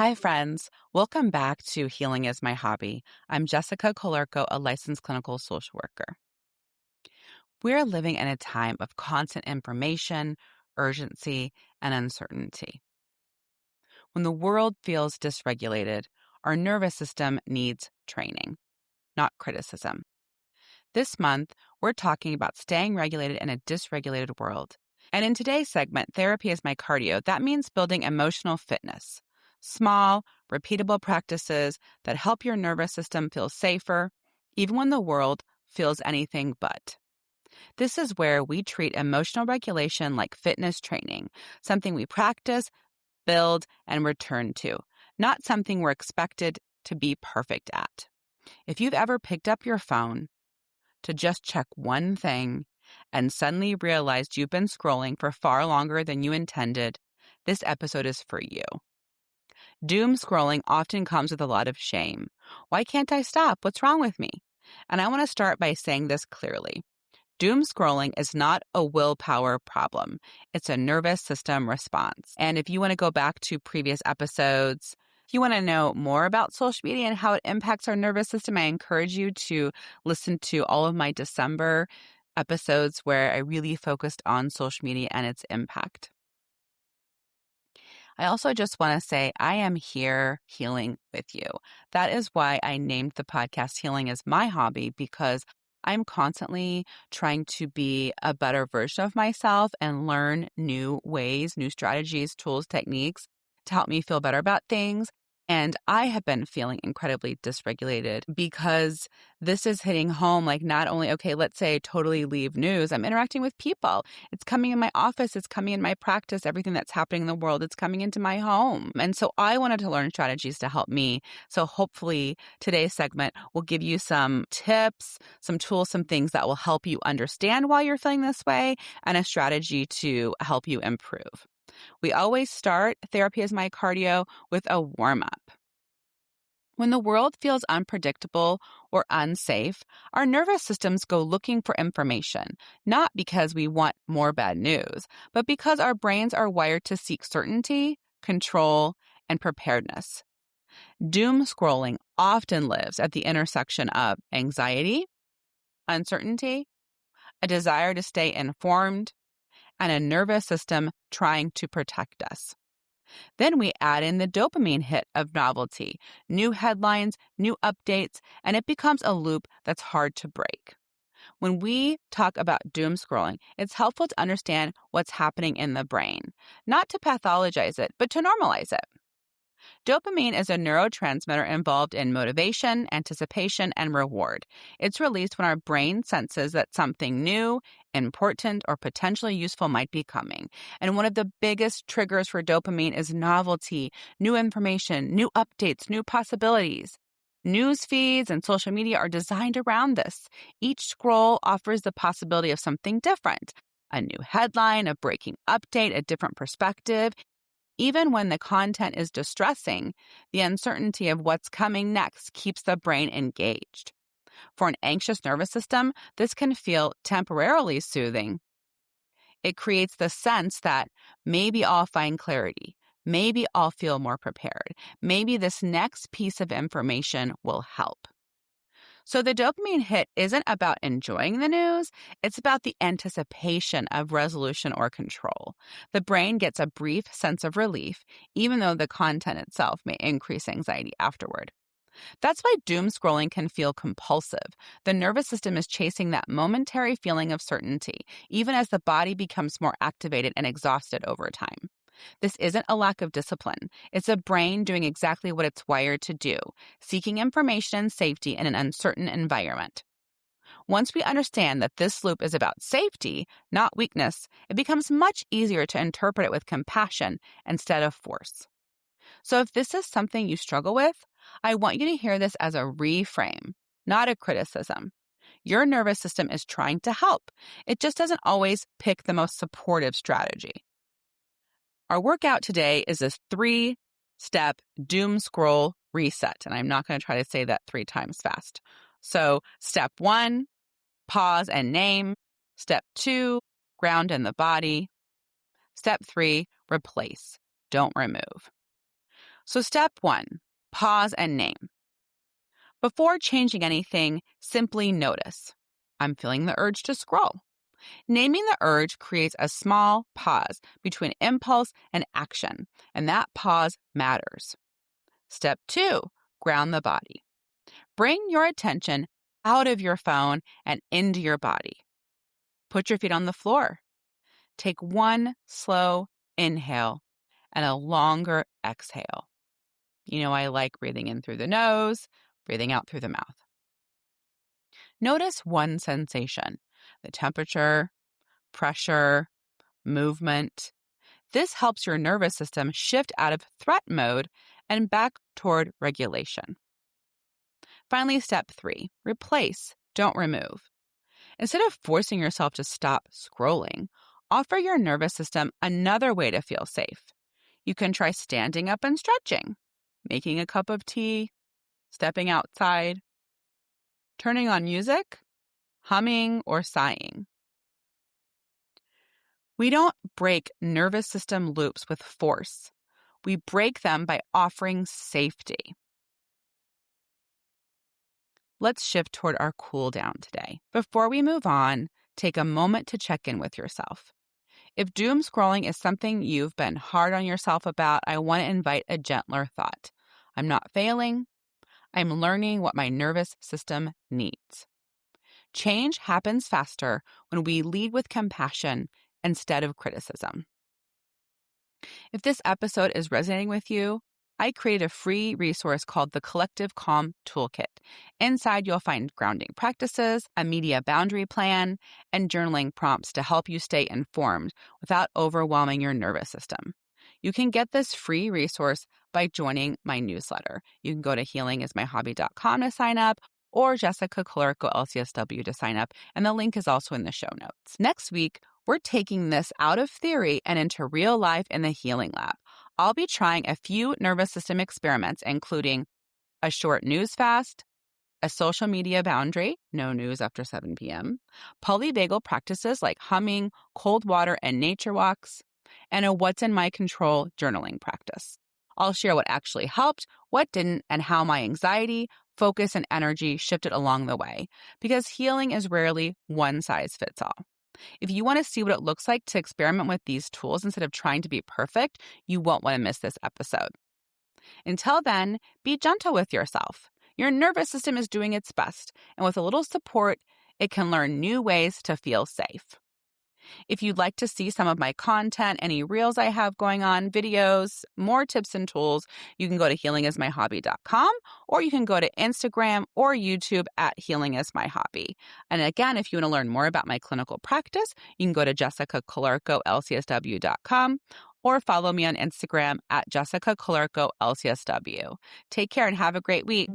Hi, friends. Welcome back to Healing is My Hobby. I'm Jessica Colarco, a licensed clinical social worker. We're living in a time of constant information, urgency, and uncertainty. When the world feels dysregulated, our nervous system needs training, not criticism. This month, we're talking about staying regulated in a dysregulated world. And in today's segment, Therapy is My Cardio, that means building emotional fitness. Small, repeatable practices that help your nervous system feel safer, even when the world feels anything but. This is where we treat emotional regulation like fitness training, something we practice, build, and return to, not something we're expected to be perfect at. If you've ever picked up your phone to just check one thing and suddenly realized you've been scrolling for far longer than you intended, this episode is for you. Doomscrolling often comes with a lot of shame. Why can't I stop? What's wrong with me? And I want to start by saying this clearly. Doomscrolling is not a willpower problem. It's a nervous system response. And if you want to go back to previous episodes, if you want to know more about social media and how it impacts our nervous system, I encourage you to listen to all of my December episodes where I really focused on social media and its impact. I also just want to say I am here healing with you. That is why I named the podcast Healing is My Hobby, because I'm constantly trying to be a better version of myself and learn new ways, new strategies, tools, techniques to help me feel better about things. And I have been feeling incredibly dysregulated because this is hitting home. Like, not only, okay, let's say I totally leave news, I'm interacting with people. It's coming in my office, it's coming in my practice, everything that's happening in the world, it's coming into my home. And so I wanted to learn strategies to help me. So hopefully today's segment will give you some tips, some tools, some things that will help you understand why you're feeling this way, and a strategy to help you improve. We always start Therapy is My Cardio with a warm-up. When the world feels unpredictable or unsafe, our nervous systems go looking for information, not because we want more bad news, but because our brains are wired to seek certainty, control, and preparedness. Doom scrolling often lives at the intersection of anxiety, uncertainty, a desire to stay informed, and a nervous system trying to protect us. Then we add in the dopamine hit of novelty, new headlines, new updates, and it becomes a loop that's hard to break. When we talk about doom scrolling, it's helpful to understand what's happening in the brain, not to pathologize it, but to normalize it. Dopamine is a neurotransmitter involved in motivation, anticipation, and reward. It's released when our brain senses that something new, important, or potentially useful might be coming. And one of the biggest triggers for dopamine is novelty, new information, new updates, new possibilities. News feeds and social media are designed around this. Each scroll offers the possibility of something different, a new headline, a breaking update, a different perspective. Even when the content is distressing, the uncertainty of what's coming next keeps the brain engaged. For an anxious nervous system, this can feel temporarily soothing. It creates the sense that maybe I'll find clarity, maybe I'll feel more prepared, maybe this next piece of information will help. So the dopamine hit isn't about enjoying the news, it's about the anticipation of resolution or control. The brain gets a brief sense of relief, even though the content itself may increase anxiety afterward. That's why doom scrolling can feel compulsive. The nervous system is chasing that momentary feeling of certainty, even as the body becomes more activated and exhausted over time. This isn't a lack of discipline. It's a brain doing exactly what it's wired to do, seeking information and safety in an uncertain environment. Once we understand that this loop is about safety, not weakness, it becomes much easier to interpret it with compassion instead of force. So if this is something you struggle with, I want you to hear this as a reframe, not a criticism. Your nervous system is trying to help. It just doesn't always pick the most supportive strategy. Our workout today is a 3-step doom scroll reset, and I'm not going to try to say that 3 times fast. So step 1, pause and name. Step 2, ground in the body. Step 3, replace, don't remove. So step 1, pause and name. Before changing anything, simply notice. I'm feeling the urge to scroll. Naming the urge creates a small pause between impulse and action, and that pause matters. Step 2, ground the body. Bring your attention out of your phone and into your body. Put your feet on the floor. Take one slow inhale and a longer exhale. I like breathing in through the nose, breathing out through the mouth. Notice one sensation: the temperature, pressure, movement. This helps your nervous system shift out of threat mode and back toward regulation. Finally, step 3, replace, don't remove. Instead of forcing yourself to stop scrolling, offer your nervous system another way to feel safe. You can try standing up and stretching, making a cup of tea, stepping outside, turning on music, humming, or sighing. We don't break nervous system loops with force. We break them by offering safety. Let's shift toward our cool down today. Before we move on, take a moment to check in with yourself. If doom scrolling is something you've been hard on yourself about, I want to invite a gentler thought. I'm not failing. I'm learning what my nervous system needs. Change happens faster when we lead with compassion instead of criticism. If this episode is resonating with you, I created a free resource called the Collective Calm Toolkit. Inside, you'll find grounding practices, a media boundary plan, and journaling prompts to help you stay informed without overwhelming your nervous system. You can get this free resource by joining my newsletter. You can go to healingismyhobby.com to sign up, or Jessica Colarco LCSW to sign up, and the link is also in the show notes. Next week, we're taking this out of theory and into real life in the Healing Lab. I'll be trying a few nervous system experiments, including a short news fast, a social media boundary, no news after 7 p.m., polyvagal practices like humming, cold water, and nature walks, and a what's in my control journaling practice. I'll share what actually helped, what didn't, and how my anxiety, focus, and energy shifted along the way, because healing is rarely one size fits all. If you want to see what it looks like to experiment with these tools instead of trying to be perfect, you won't want to miss this episode. Until then, be gentle with yourself. Your nervous system is doing its best, and with a little support, it can learn new ways to feel safe. If you'd like to see some of my content, any reels I have going on, videos, more tips and tools, you can go to healingismyhobby.com, or you can go to Instagram or YouTube at healingismyhobby. And again, if you want to learn more about my clinical practice, you can go to jessicacolarcolcsw.com or follow me on Instagram at Jessica Colarco LCSW. Take care and have a great week.